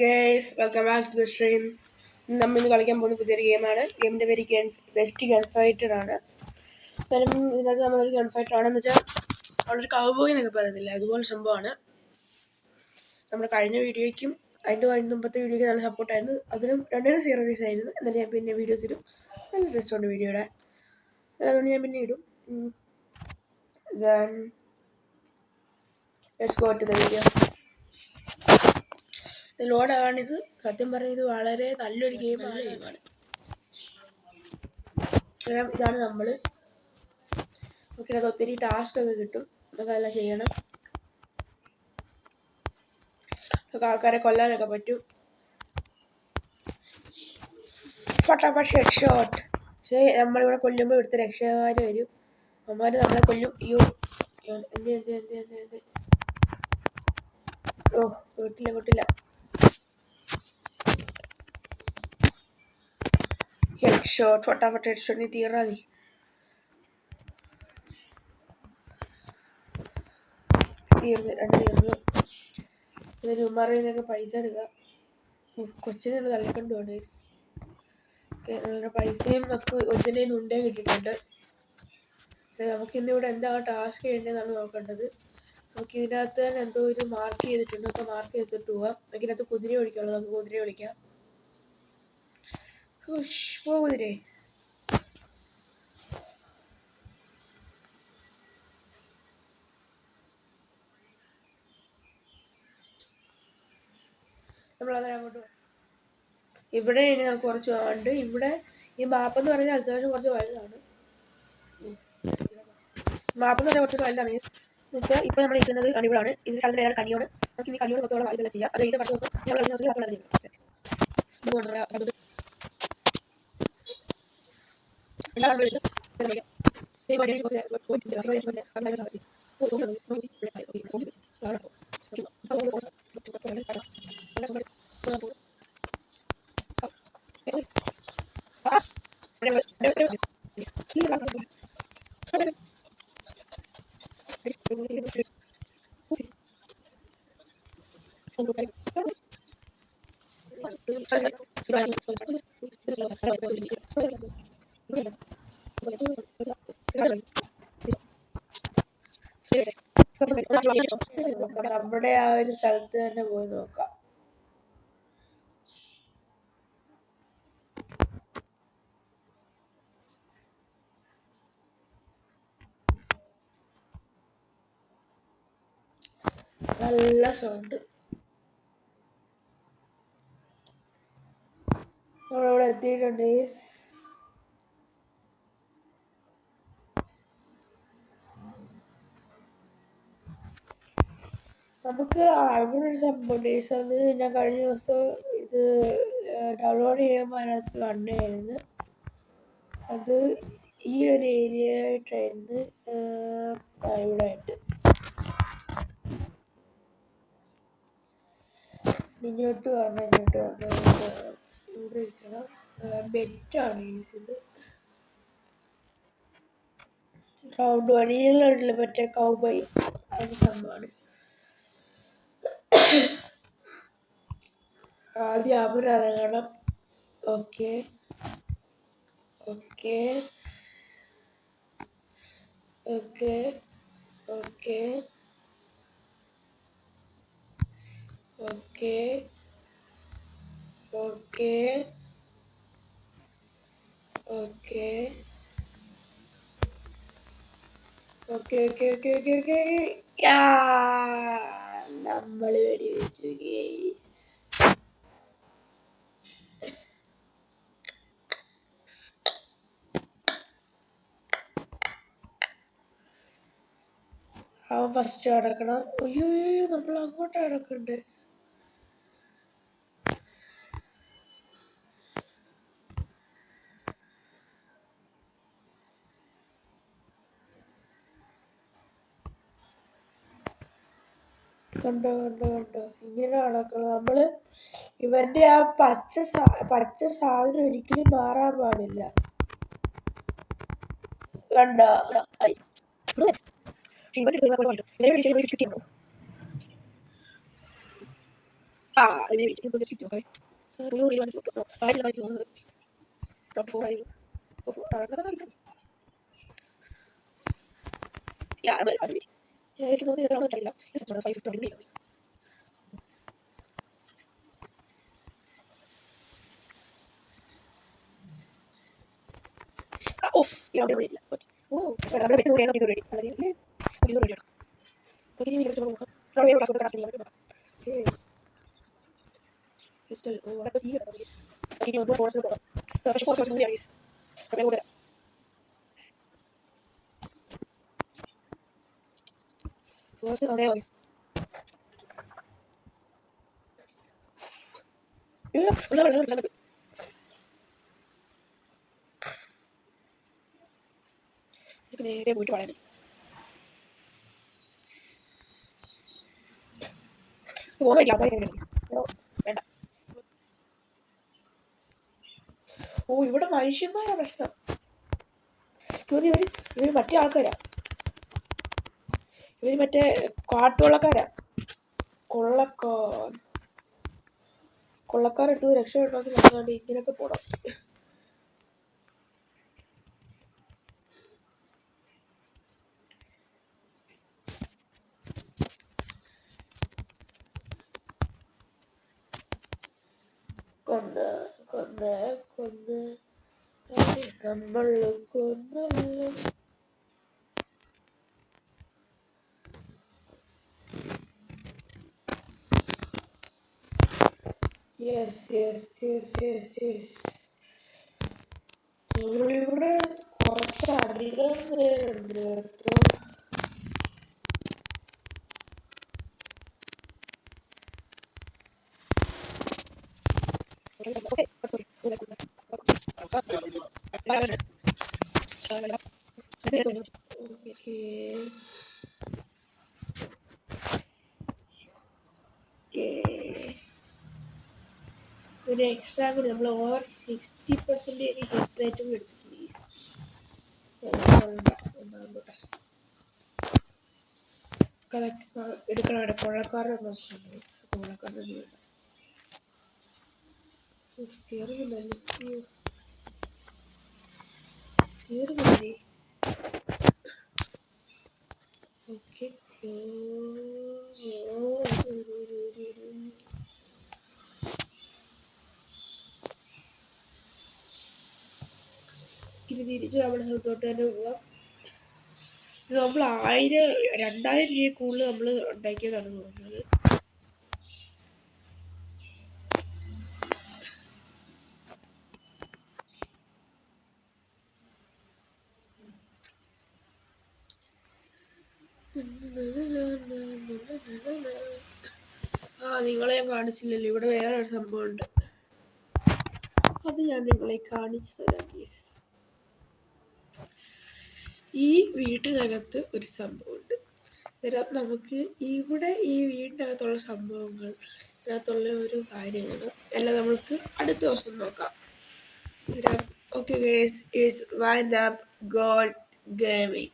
Guys welcome back to the stream. നമ്മൾ ഇന്ന് കളിക്കാൻ പോകുന്ന പുതിയൊരു ഗെയിമാണ്. ഗെയിമിൻ്റെ പേര് ബെസ്റ്റ് ഗൺ ഫൈറ്റർ ആണ്. അന്നേരം ഇതിനകത്ത് നമ്മളൊരു ഗൺ ഫൈറ്റർ ആണെന്ന് വെച്ചാൽ അവളൊരു കൗബോയ് എന്നൊക്കെ പറയത്തില്ല, അതുപോലെ സംഭവമാണ്. നമ്മുടെ കഴിഞ്ഞ വീഡിയോയ്ക്കും അതിൻ്റെ മുമ്പത്തെ വീഡിയോയ്ക്ക് നല്ല സപ്പോർട്ടായിരുന്നു. അതിനും രണ്ടിനും 0 വ്യൂസ് ആയിരുന്നു. എന്നാലും ഞാൻ പിന്നെ വീഡിയോസ് ഇടും. നല്ല രസമുണ്ട് വീഡിയോ ഇടാൻ, അതുകൊണ്ട് ഞാൻ പിന്നെ ഇടും. Let's go to the video. ലോഡാണിത്. സത്യം പറഞ്ഞത് ഇത് വളരെ നല്ലൊരു ഗെയിമാണ്. ഇതാണ് നമ്മൾ ഓക്കെ. അത് ഒത്തിരി ടാസ്ക് ഒക്കെ കിട്ടും, അതെല്ലാം ചെയ്യണം. ആൾക്കാരെ കൊല്ലാനൊക്കെ പറ്റും. ഫട്ടാഫട്ട് ഹെഡ് ഷോട്ട്. പക്ഷേ നമ്മളിവിടെ കൊല്ലുമ്പോൾ ഇവിടുത്തെ രക്ഷകന്മാർ വരും. അവന്മാർ നമ്മളെ കൊല്ലും. അയ്യോ എന്ത് ഓ വീട്ടില്ല. ഹെഡ് ഷോട്ട്, ഫട്ടാഫട്ട് ഹെഡ് ഷോട്ട്. നീ തീർന്നാ നീ. തീർന്നു. ഇതിന് ഉമ്മാറിന്നൊക്കെ പൈസ എടുക്കുക. കൊച്ചിനെ തള്ളിക്കൊണ്ട് പോകണേ. പൈസയും നമുക്ക് ഒച്ചിൻ്റെ ഉണ്ടേ കിട്ടിയിട്ടുണ്ട്. നമുക്കിന്നിവിടെ എന്താണ് ടാസ്ക് ചെയ്യേണ്ടതെന്നാണ് നോക്കേണ്ടത്. നമുക്ക് ഇതിനകത്ത് തന്നെ എന്തോ ഒരു മാർക്ക് ചെയ്തിട്ടുണ്ട്. നമുക്ക് മാർക്ക് ചെയ്തിട്ട് പോവാം. ഇതിനകത്ത് കുതിര ഓടിക്കാനുള്ളത്, നമുക്ക് കുതിര ഓടിക്കാം. പോ കുതിരേ. നമ്മളത് അങ്ങോട്ട് ഇവിടെ ഇനി നമുക്ക് കുറച്ച് ഉണ്ട്. ഇവിടെ ഈ മാപ്പെന്ന് പറഞ്ഞാൽ അത്യാവശ്യം കുറച്ച് വലുതാണ്. മാപ്പെന്ന് പറഞ്ഞാൽ കുറച്ച് വലുതാണ്. ഇപ്പൊ നമ്മൾ ഇരിക്കുന്നത് കനിവിടാണ്. ഇത് സ്ഥലത്ത് വേറെ കനിയാണ്. നമുക്ക് ഇനി കനിയോട് മൊത്തമുള്ള ഇതെല്ലാം ചെയ്യാം. അത് ഇത് കുറച്ച് ദിവസം ഞങ്ങൾ ചെയ്യും. നമ്മുടെ ആ ഒരു സ്ഥലത്ത് തന്നെ പോയി നോക്കാം. നല്ല സൗണ്ട്. നമ്മളിവിടെ എത്തിയിട്ടുണ്ട്. നമുക്ക് അങ്ങനൊരു സംഭവം അത് ഞാൻ കഴിഞ്ഞ ദിവസം ഇത് ഡൗൺലോഡ് ചെയ്യുമ്പോൾ അതിനകത്ത് കണ്ടായിരുന്നു. അത് ഈ ഒരു ഏരിയയായിട്ടായിരുന്നു. ഇവിടെ ആയിട്ട് ഇങ്ങോട്ട് വരണം. ഇവിടെ ഇരിക്കണം. ബെറ്റാണ് യൂസ് റൗണ്ട് വഴിയിലുള്ള മറ്റേ കൗബോയ് അത് സംഭവമാണ്. ആദ്യം അവിടെ ഇറങ്ങണം. ഓക്കെ. നമ്മൾ വെടിവെച്ചു ഗേസ്. അവൻ ഫസ്റ്റ് അടക്കണം. അയ്യോ നമ്മൾ അങ്ങോട്ട് അടക്കണ്ടേ. കണ്ടോ ഇങ്ങനെ അടക്കണം നമ്മള്. ഇവന്റെ ആ പച്ച സാധനം ഒരിക്കലും മാറാൻ പാടില്ല. കണ്ടോ അതിനെ വിളിച്ച് ഡിസ്ക്രിപ്റ്റ് നോക്കാം. നേരെ പോയിട്ട് പറയാൻ വേണ്ട. ഇവിടെ മനുഷ്യന്മാരാ പ്രശ്നം. ഇവര് മറ്റേ ആൾക്കാരാ, ഇവര് മറ്റേ കാട്ടുകൊള്ളക്കാരാ. കൊള്ളക്കാരെടുത്ത് രക്ഷപ്പെടണമെങ്കിൽ നമ്മളാണ്ട് ഇങ്ങനെയൊക്കെ പോണം. കൊന്ന് നമ്മൾ കൊന്നല്ലോ. ഇവിടെ കുറച്ചധികം പേരുണ്ട് കേട്ടോ. ഒരു എക്സ്ട്രാ കൂടി നമ്മൾ ഓവർ 60% ഹിറ്റ് റേറ്റും എടുത്തിട്ടുണ്ട്. എടുക്കണം. കൊള്ളക്കാരെ നോക്കണം. കൊള്ളക്കാരൊന്നും വേണ്ട. ഓക്കെ, ഇനി തിരിച്ച് നമ്മുടെ സ്ഥലത്തോട്ട് തന്നെ പോവാം. ഇത് നമ്മൾ 2000 രൂപ കൂടുതൽ നമ്മൾ ഉണ്ടാക്കിയതാണ് തോന്നുന്നത്. നിങ്ങളെ ഞാൻ കാണിച്ചില്ലല്ലോ. ഇവിടെ വേറെ ഒരു സംഭവം ഉണ്ട്, അത് ഞാൻ നിങ്ങളെ കാണിച്ചു തരാം. ഈ വീട്ടിനകത്ത് ഒരു സംഭവമുണ്ട്. നമുക്ക് ഇവിടെ ഈ വീടിനകത്തുള്ള സംഭവങ്ങൾ, ഇതിനകത്തുള്ള ഒരു കാര്യങ്ങൾ എല്ലാം നമുക്ക് അടുത്ത ദിവസം നോക്കാം. Okay guys, is wind up God gaming.